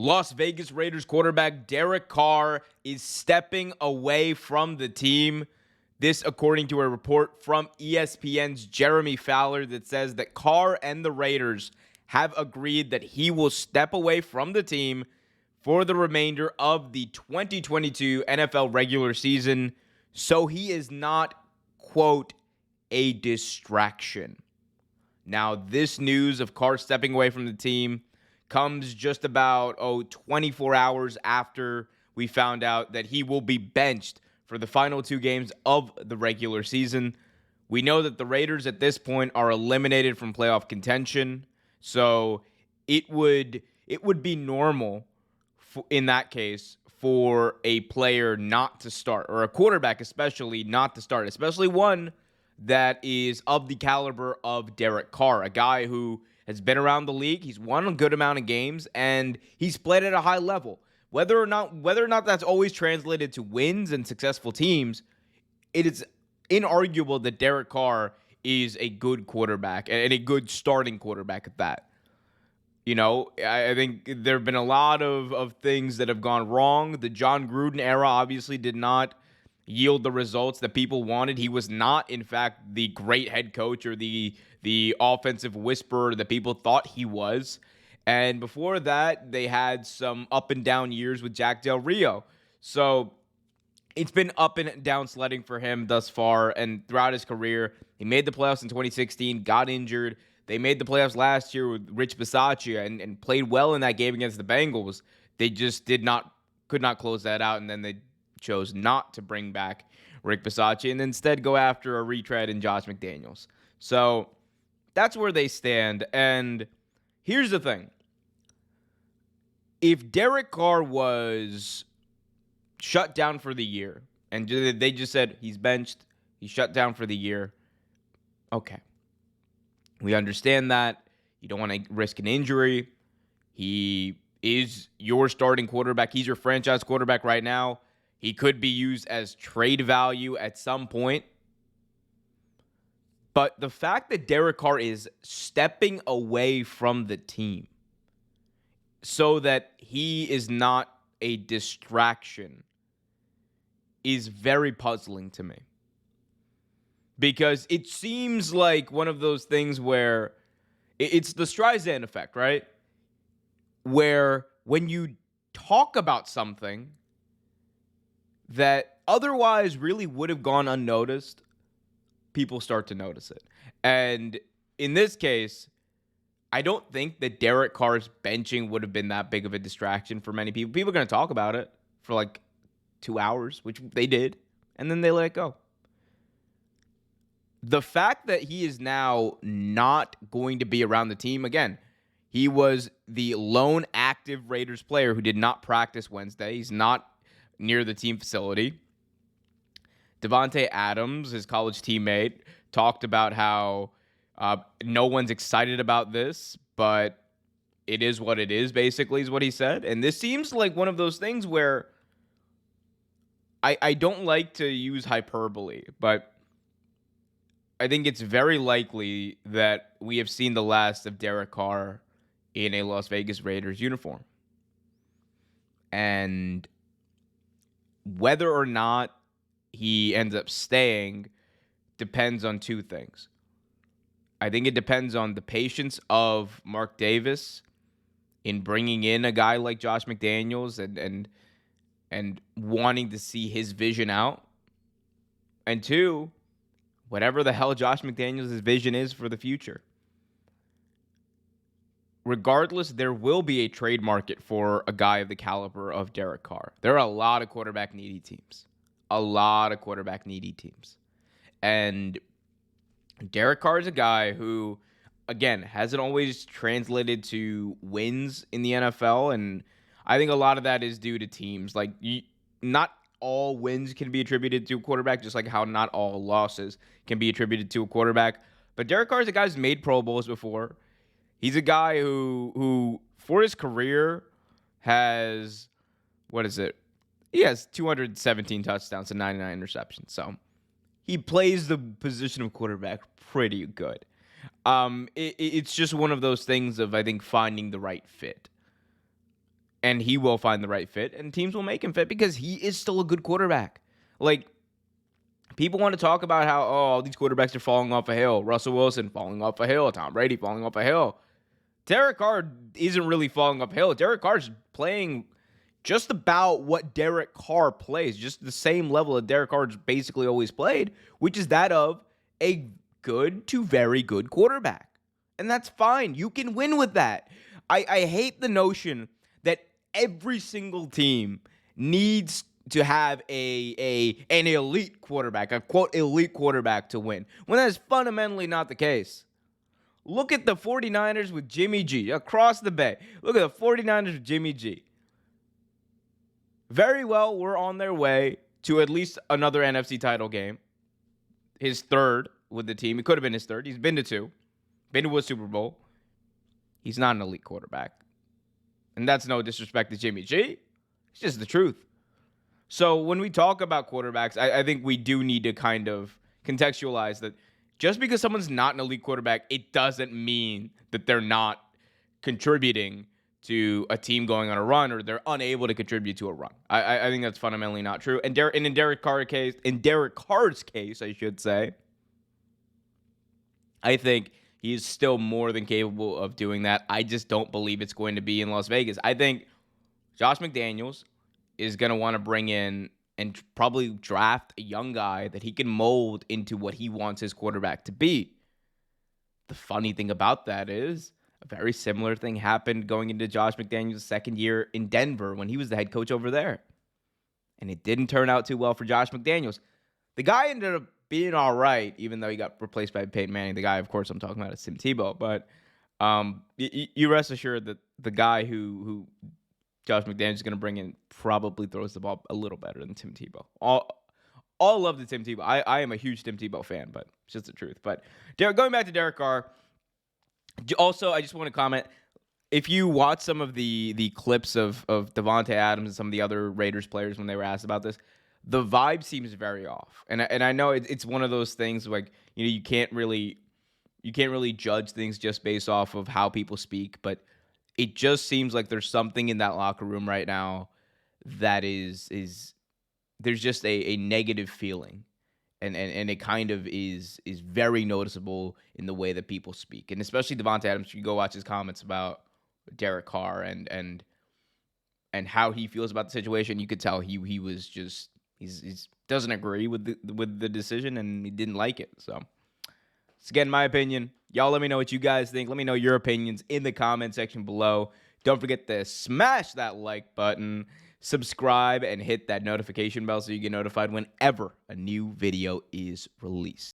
Las Vegas Raiders quarterback Derek Carr is stepping away from the team. This, according to a report from ESPN's Jeremy Fowler, that says that Carr and the Raiders have agreed that he will step away from the team for the remainder of the 2022 NFL regular season, so he is not, quote, a distraction. Now, this news of Carr stepping away from the team comes just about 24 hours after we found out that he will be benched for the final 2 games of the regular season. We know that the Raiders at this point are eliminated from playoff contention, so it would be normal in that case for a player not to start, or a quarterback especially not to start, especially one that is of the caliber of Derek Carr, a guy who has been around the league. He's won a good amount of games, and he's played at a high level. Whether or not that's always translated to wins and successful teams, it is inarguable that Derek Carr is a good quarterback and a good starting quarterback at that. You know, I think there have been a lot of things that have gone wrong. The John Gruden era obviously did not yield the results that people wanted. He was not, in fact, the great head coach or the offensive whisperer that people thought he was. And before that, they had some up and down years with Jack Del Rio. So it's been up and down sledding for him thus far and throughout his career. He made the playoffs in 2016, got injured. They made the playoffs last year with Rich Bisaccia and played well in that game against the Bengals. They just could not close that out, and then they chose not to bring back Rick Bisaccia and instead go after a retread in Josh McDaniels. So that's where they stand. And here's the thing. If Derek Carr was shut down for the year and they just said he's benched, he's shut down for the year, okay. We understand that. You don't want to risk an injury. He is your starting quarterback. He's your franchise quarterback right now. He could be used as trade value at some point. But the fact that Derek Carr is stepping away from the team so that he is not a distraction is very puzzling to me. Because it seems like one of those things where it's the Streisand effect, right? Where when you talk about something that otherwise really would have gone unnoticed, people start to notice it. And in this case, I don't think that Derek Carr's benching would have been that big of a distraction for many people. People are going to talk about it for like 2 hours, which they did, and then they let it go. The fact that he is now not going to be around the team, again, he was the lone active Raiders player who did not practice Wednesday. He's not near the team facility. Devontae Adams, his college teammate, talked about how no one's excited about this, but it is what it is, basically, is what he said. And this seems like one of those things where I don't like to use hyperbole, but I think it's very likely that we have seen the last of Derek Carr in a Las Vegas Raiders uniform. And whether or not he ends up staying depends on 2 things. I think it depends on the patience of Mark Davis in bringing in a guy like Josh McDaniels and wanting to see his vision out. And 2, whatever the hell Josh McDaniels' vision is for the future. Regardless, there will be a trade market for a guy of the caliber of Derek Carr. There are a lot of quarterback-needy teams. And Derek Carr is a guy who, again, hasn't always translated to wins in the NFL, and I think a lot of that is due to teams. Like, not all wins can be attributed to a quarterback, just like how not all losses can be attributed to a quarterback. But Derek Carr is a guy who's made Pro Bowls before. He's a guy who for his career has, he has 217 touchdowns and 99 interceptions. So he plays the position of quarterback pretty good. It's just one of those things of, I think, finding the right fit. and he will find the right fit, and teams will make him fit because he is still a good quarterback. Like, people want to talk about how, all these quarterbacks are falling off a hill. Russell Wilson falling off a hill. Tom Brady falling off a hill. Derek Carr isn't really falling off a hill. Derek Carr's playing just about what Derek Carr plays, just the same level that Derek Carr's basically always played, which is that of a good to very good quarterback. And that's fine. You can win with that. I hate the notion that every single team needs to have an elite quarterback, a quote elite quarterback to win, when that is fundamentally not the case. Look at the 49ers with Jimmy G across the bay. Look at the 49ers with Jimmy G. Very well, we're on their way to at least another NFC title game. His third with the team. It could have been his third. He's been to two. Been to a Super Bowl. He's not an elite quarterback. And that's no disrespect to Jimmy G. It's just the truth. So when we talk about quarterbacks, I think we do need to kind of contextualize that just because someone's not an elite quarterback, it doesn't mean that they're not contributing to a team going on a run, or they're unable to contribute to a run. I think that's fundamentally not true. And in Derek Carr's case, I should say, I think he is still more than capable of doing that. I just don't believe it's going to be in Las Vegas. I think Josh McDaniels is going to want to bring in and probably draft a young guy that he can mold into what he wants his quarterback to be. The funny thing about that is a very similar thing happened going into Josh McDaniels' second year in Denver when he was the head coach over there. And it didn't turn out too well for Josh McDaniels. The guy ended up being all right, even though he got replaced by Peyton Manning. The guy, of course, I'm talking about is Tim Tebow. But you rest assured that the guy who Josh McDaniels is going to bring in probably throws the ball a little better than Tim Tebow. All love to Tim Tebow. I am a huge Tim Tebow fan, but it's just the truth. But going back to Derek Carr, also, I just want to comment, if you watch some of the clips of Devontae Adams and some of the other Raiders players when they were asked about this, the vibe seems very off. And I know it's one of those things, like, you know, you can't really judge things just based off of how people speak, but it just seems like there's something in that locker room right now that is there's just a negative feeling. And it kind of is very noticeable in the way that people speak. And especially Devontae Adams, you go watch his comments about Derek Carr and how he feels about the situation. You could tell he was just he's doesn't agree with the decision, and he didn't like it. So it's, again, my opinion. Y'all let me know what you guys think. Let me know your opinions in the comment section below. Don't forget to smash that like button, subscribe, and hit that notification bell so you get notified whenever a new video is released.